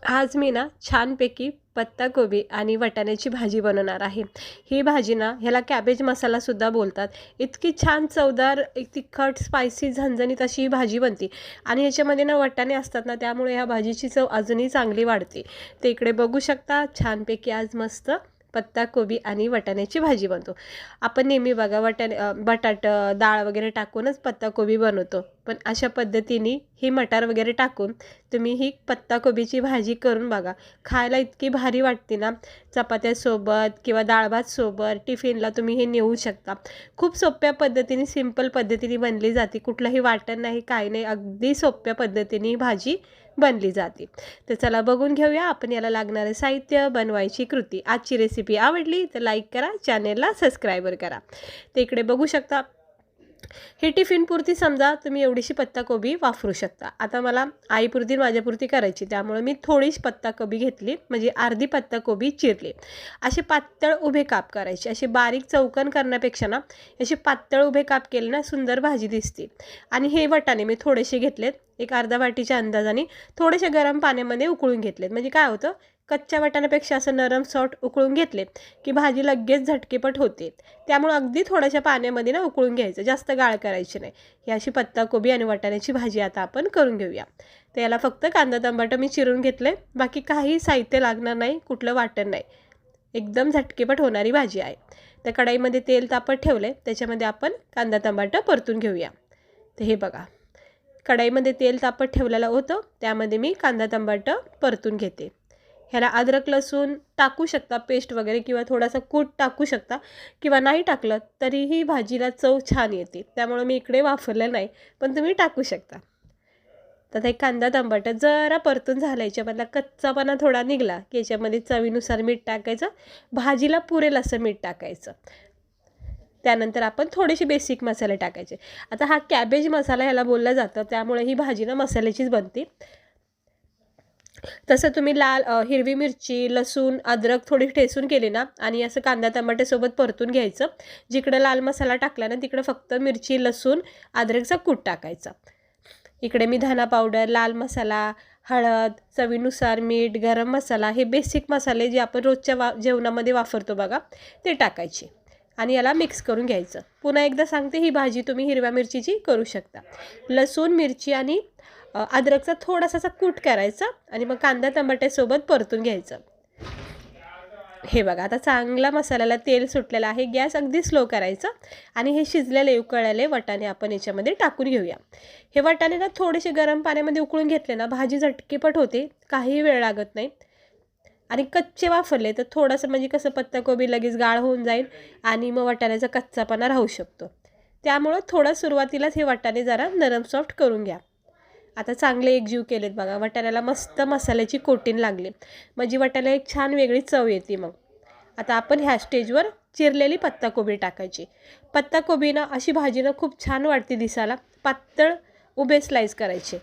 आज मी ना छानपैकी पत्ताकोबी आणि वाटाण्याची भाजी बनवणार आहे. ही भाजी ना ह्याला कॅबेज मसालासुद्धा बोलतात. इतकी छान चवदार, एक तिखट, स्पायसी, झणझणीत अशी ही भाजी बनते आणि ह्याच्यामध्ये ना वाटाणे असतात ना, त्यामुळे ह्या भाजीची चव अजूनही चांगली वाढते. ते इकडे बघू शकता छानपैकी आज मस्त पत्ताकोबी आणि वाटाण्याची भाजी बनतो. आपण नेहमी बघा बटाटं, डाळ वगैरे टाकूनच पत्ताकोबी बनवतो. पण अशा पद्धतीने ही मटार वगैरे टाकून तुम्ही ही पत्ताकोबीची भाजी करून बघा. खायला इतकी भारी वाटते ना, चपात्यासोबत किंवा डाळ-भातसोबत टिफिनला तुम्ही हे नेऊ शकता. खूप सोप्या पद्धतीने, सिंपल पद्धतीने बनली जाते. कुठलंही वाटण नाही, काही नाही. अगदी सोप्या पद्धतीने ही भाजी बनली जाते. तर चला बघून घेऊया आपण याला लागणारे साहित्य, बनवायची कृती. आजची रेसिपी आवडली तर लाईक करा, चॅनेलला सबस्क्राईबर करा. तर इकडे बघू शकता हे टिफिनपुरती समजा तुम्ही एवढीशी पत्ताकोबी वापरू शकता. आता मला आईपुरती माझ्यापुरती करायची, त्यामुळे मी थोडीशी पत्ताकोबी घेतली, म्हणजे अर्धी पत्ताकोबी चिरली. असे पातळ उभे काप करायचे. असे बारीक चौकन करण्यापेक्षा ना असे पातळ उभे काप केले ना सुंदर भाजी दिसते. आणि हे वाटाणे मी थोडेसे घेतलेत, एक अर्धा वाटीच्या अंदाजाने थोडेसे गरम पाण्यामध्ये उकळून घेतलेत. म्हणजे काय होतं, कच्च्या वाटाण्यापेक्षा असं नरम सॉफ्ट उकळून घेतले की भाजी लगेच झटकेपट होते. त्यामुळे अगदी थोड्याशा पाण्यामध्ये ना उकळून घ्यायचं, जास्त गाळ करायची नाही. ही अशी पत्ताकोबी आणि वाटाण्याची भाजी आता आपण करून घेऊया. तर याला फक्त कांदा टमाटर मी चिरून घेतले, बाकी काही साहित्य लागणार नाही, कुठलं वाटण नाही. एकदम झटकेपट होणारी भाजी आहे. तर कढईमध्ये तेल तापत ठेवले, त्याच्यामध्ये आपण कांदा टमाटर परतून घेऊया. तर हे बघा, कढईमध्ये तेल तापत ठेवलेलं होतं, त्यामध्ये मी कांदा टमाटर परतून घेते. ह्याला अद्रक लसूण टाकू शकता पेस्ट वगैरे, किंवा थोडासा कूट टाकू शकता, किंवा नाही टाकलं तरीही भाजीला चव छान येते. त्यामुळे मी इकडे वापरलं नाही, पण तुम्ही टाकू शकता. तर एक कांदा टमाटर जरा परतून झाला, याच्यामधला कच्चापणा थोडा निघाला की याच्यामध्ये चवीनुसार मीठ टाकायचं, भाजीला पुरेल असं मीठ टाकायचं. त्यानंतर आपण थोडेसे बेसिक मसाले टाकायचे. आता हा कॅबेज मसाला ह्याला बोललं जातं, त्यामुळे ही भाजी ना मसाल्याचीच बनते. तसं तुम्ही हिरवी मिरची, लसूण, अद्रक थोडी ठेचून केली ना आणि असं कांदा टमाट्यासोबत परतून घ्यायचं. जिकडं लाल मसाला टाकला ना तिकडं फक्त मिरची, लसूण, अद्रकचा कूट टाकायचा. इकडे मी धना पावडर, लाल मसाला, हळद, चवीनुसार मीठ, गरम मसाला, हे बेसिक मसाले जे आपण रोजच्या जेवणामध्ये वापरतो बघा, ते टाकायचे आणि याला मिक्स करून घ्यायचं. पुन्हा एकदा सांगते, ही भाजी तुम्ही हिरव्या मिरचीची करू शकता. लसूण, मिरची आणि अद्रकचा थोडासा कूट करायचा आणि मग कांदा टमाट्यासोबत परतून घ्यायचं. हे बघा, आता चांगला मसाल्याला तेल सुटलेलं आहे. गॅस अगदी स्लो करायचा आणि हे शिजलेले उकळलेले वाटाणे आपण याच्यामध्ये टाकून घेऊया. हे वाटाणे ना थोडेसे गरम पाण्यामध्ये उकळून घेतले ना भाजी झटकेपट होते, काही वेळ लागत नाही. आणि कच्चे वाफरले तर थोडंसं, म्हणजे कसं, पत्ताकोबी लगेच गाळ होऊन जाईल आणि मग वाटाण्याचा कच्चापणा राहू शकतो. त्यामुळं थोडं सुरुवातीलाच हे वाटाणे जरा नरम सॉफ्ट करून घ्या. आता चांगले एकजीव केलेत बघा, वाटाण्याला मस्त मसाल्याची कोटिंग लागली, म्हणजे वाटाण्याला एक छान वेगळी चव येते. मग आता आपण ह्या स्टेजवर चिरलेली पत्ताकोबी टाकायची. पत्ताकोबी ना अशी भाजी ना खूप छान वाटते दिसायला. पातळ उभे स्लाइस करायचे.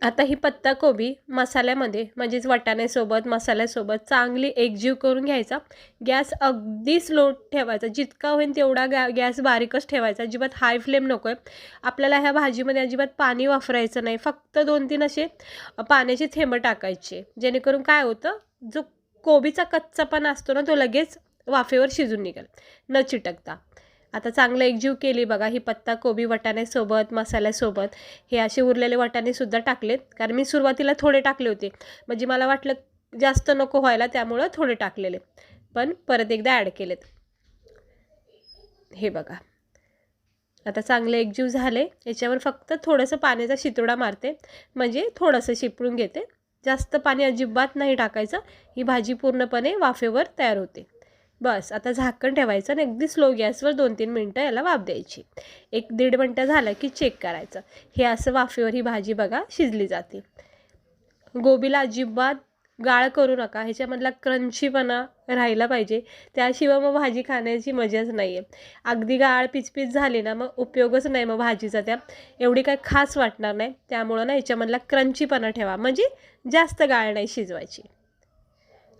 आता ही पत्ताकोबी मसाल्यामध्ये, म्हणजेच वाटाण्यासोबत मसाल्यासोबत चांगली एकजीव करून घ्यायचा. गॅस अगदी स्लो ठेवायचा, जितका होईल तेवढा गॅस बारीकच ठेवायचा. अजिबात हाय फ्लेम नको आहे. आपल्याला ह्या भाजीमध्ये अजिबात पाणी वापरायचं नाही, फक्त 2-3 असे पाण्याचे थेंब टाकायचे, जेणेकरून काय होतं, जो कोबीचा कच्चापणा असतो ना तो लगेच वाफेवर शिजून निघेल न चिटकता. आता चांगलं एकजीव केली बघा ही पत्ताकोबी वाटाण्यासोबत मसाल्यासोबत. हे असे उरलेले वाटाणेसुद्धा टाकलेत, कारण मी सुरुवातीला थोडे टाकले होते, म्हणजे मला वाटलं जास्त नको व्हायला, त्यामुळं थोडे टाकलेले, पण परत एकदा ॲड केलेत. हे बघा, आता चांगले एकजीव झाले. याच्यावर फक्त थोडंसं पाण्याचा शितोडा मारते, म्हणजे थोडंसं शिपळून घेते. जास्त पाणी अजिबात नाही टाकायचं, ही भाजी पूर्णपणे वाफेवर तयार होते. बस आता झाकण ठेवायचं आणि अगदी स्लो गॅसवर 2-3 मिनटं याला वाफ द्यायची. 1-1.5 मिनटं झालं की चेक करायचं. हे असं वाफेवर ही भाजी बघा शिजली जाते. गोबीला अजिबात गाळ करू नका, ह्याच्यामधला क्रंचीपणा राहिला पाहिजे, त्याशिवाय मग भाजी खाण्याची मजाच नाही आहे. अगदी गाळ पिचपिच झाली ना मग उपयोगच नाही मग भाजीचा, त्या एवढी काही खास वाटणार नाही. त्यामुळं ना ह्याच्यामधला क्रंचीपणा ठेवा, म्हणजे जास्त गाळ नाही शिजवायची.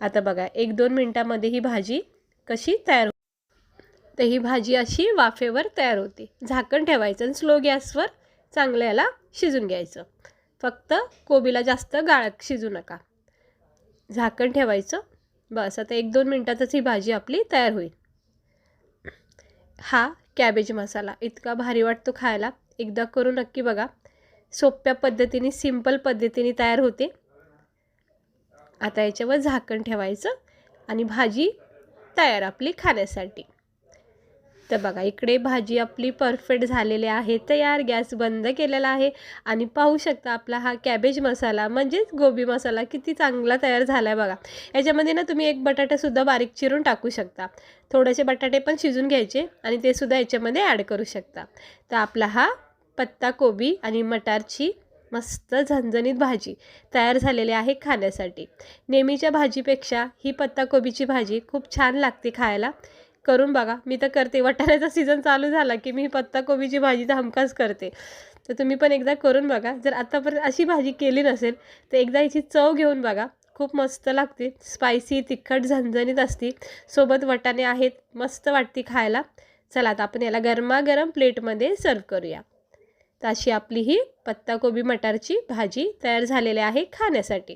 आता बघा 1-2 मिनटामध्ये ही भाजी कशी तयार होते. तर ही भाजी अशी वाफेवर तयार होते. झाकण ठेवायचं आणि स्लो गॅसवर चांगलं याला शिजून घ्यायचं. फक्त कोबीला जास्त गाळ शिजू नका. झाकण ठेवायचं. बस आता 1-2 मिनटातच ही भाजी आपली तयार होईल. हा कॅबेज मसाला इतका भारी वाटतो खायला. एकदा करून नक्की बघा. सोप्या पद्धतीने, सिंपल पद्धतीने तयार होते. आता याच्यावर झाकण ठेवायचं आणि भाजी तयार आपली खाण्यासाठी. तर बघा इकडे भाजी आपली परफेक्ट झालेली आहे तयार. गॅस बंद केलेला आहे आणि पाहू शकता आपला हा कॅबेज मसाला म्हणजेच गोबी मसाला किती चांगला तयार झाला आहे बघा. याच्यामध्ये ना तुम्ही एक बटाटासुद्धा बारीक चिरून टाकू शकता. थोडेसे बटाटे पण शिजून घ्यायचे आणि ते सुद्धा याच्यामध्ये ॲड करू शकता. तर आपला हा पत्ता कोबी आणि मटारची मस्त झणझणीत भाजी तयार झालेली आहे खाण्यासाठी. नेहमीच्या भाजीपेक्षा ही पत्ताकोबीची भाजी खूप छान लागते खायला. करून बघा. मी तर करते. वाटाण्याचा सीझन चालू झाला की मी पत्ताकोबीची भाजी तर हमखास करते. तर तुम्ही पण एकदा करून बघा. जर आतापर्यंत अशी भाजी केली नसेल तर एकदा याची चव घेऊन बघा. खूप मस्त लागते. स्पायसी, तिखट, झणझणीत असते. सोबत वाटाणे आहेत. मस्त वाटते खायला. चला आता आपण याला गरमागरम प्लेटमध्ये सर्व करूया. तर अशी आपली ही पत्ताकोबी मटारची भाजी तयार झालेली आहे खाण्यासाठी.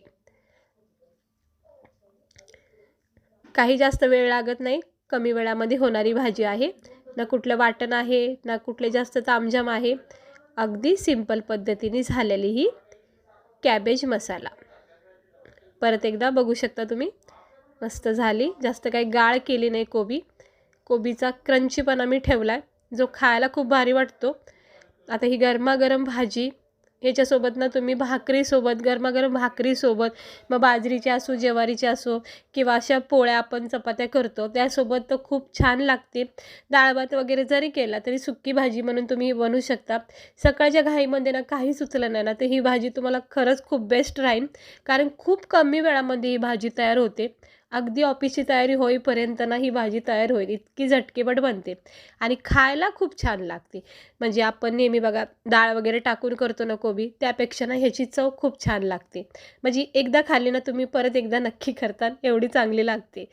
काही जास्त वेळ लागत नाही. कमी वेळामध्ये होणारी भाजी आहे. ना कुठलं वाटण आहे, ना कुठले जास्त तामझाम आहे. अगदी सिंपल पद्धतीने झालेली ही कॅबेज मसाला. परत एकदा बघू शकता तुम्ही. मस्त झाली. जास्त काही गाळ केली नाही कोबी. कोबीचा क्रंचीपणा मी ठेवला आहे, जो खायला खूप भारी वाटतो. आता ही गरमागरम भाजी ह्याच्यासोबत ना तुम्ही भाकरीसोबत, गरमागरम भाकरीसोबत, मग बाजरीची असो, ज्वारीची असो किंवा अशा पोळ्या आपण चपात्या करतो त्यासोबत तर खूप छान लागते. डाळ भात वगैरे जरी केला तरी सुक्की भाजी म्हणून तुम्ही बनवू शकता. सकाळच्या घाईमध्ये ना काही सुचलं नाही ना तर ही भाजी तुम्हाला खरंच खूप बेस्ट राहील. कारण खूप कमी वेळामध्ये ही भाजी तयार होते. अगदी ऑफिसची तयारी होईपर्यंत ना ही भाजी तयार होईल. इतकी झटकेपट बनते आणि खायला खूप छान लागते. म्हणजे आपण नेहमी बघा डाळ वगैरे टाकून करतो ना कोबी, त्यापेक्षा ना ह्याची चव खूप छान लागते. म्हणजे एकदा खाल्ली ना तुम्ही परत एकदा नक्की करता, एवढी चांगली लागते.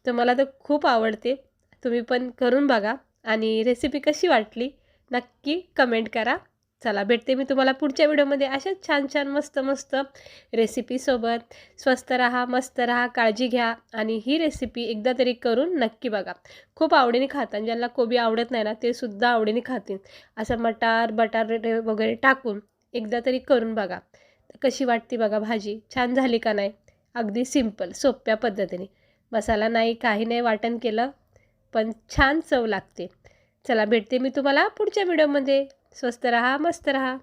तर मला तर खूप आवडते. तुम्ही पण करून बघा आणि रेसिपी कशी वाटली नक्की कमेंट करा. चला भेटते मी तुम्हाला पुढच्या व्हिडिओमध्ये अशाच छान छान मस्त मस्त रेसिपीसोबत. स्वस्त राहा, मस्त राहा, काळजी घ्या आणि ही रेसिपी एकदा तरी करून नक्की बघा. खूप आवडीने खातात. ज्यांना कोबी आवडत नाही ना ते सुद्धा आवडीने खातील. असं मटार बटाटे वगैरे टाकून एकदा तरी करून बघा. कशी वाटते बघा भाजी. छान झाली का नाही. अगदी सिंपल सोप्या पद्धतीने. मसाला नाही, काही नाही वाटण केलं, पण छान चव लागते. चला भेटते मी तुम्हाला पुढच्या व्हिडिओमध्ये. स्वस्त राहा, मस्त राहा.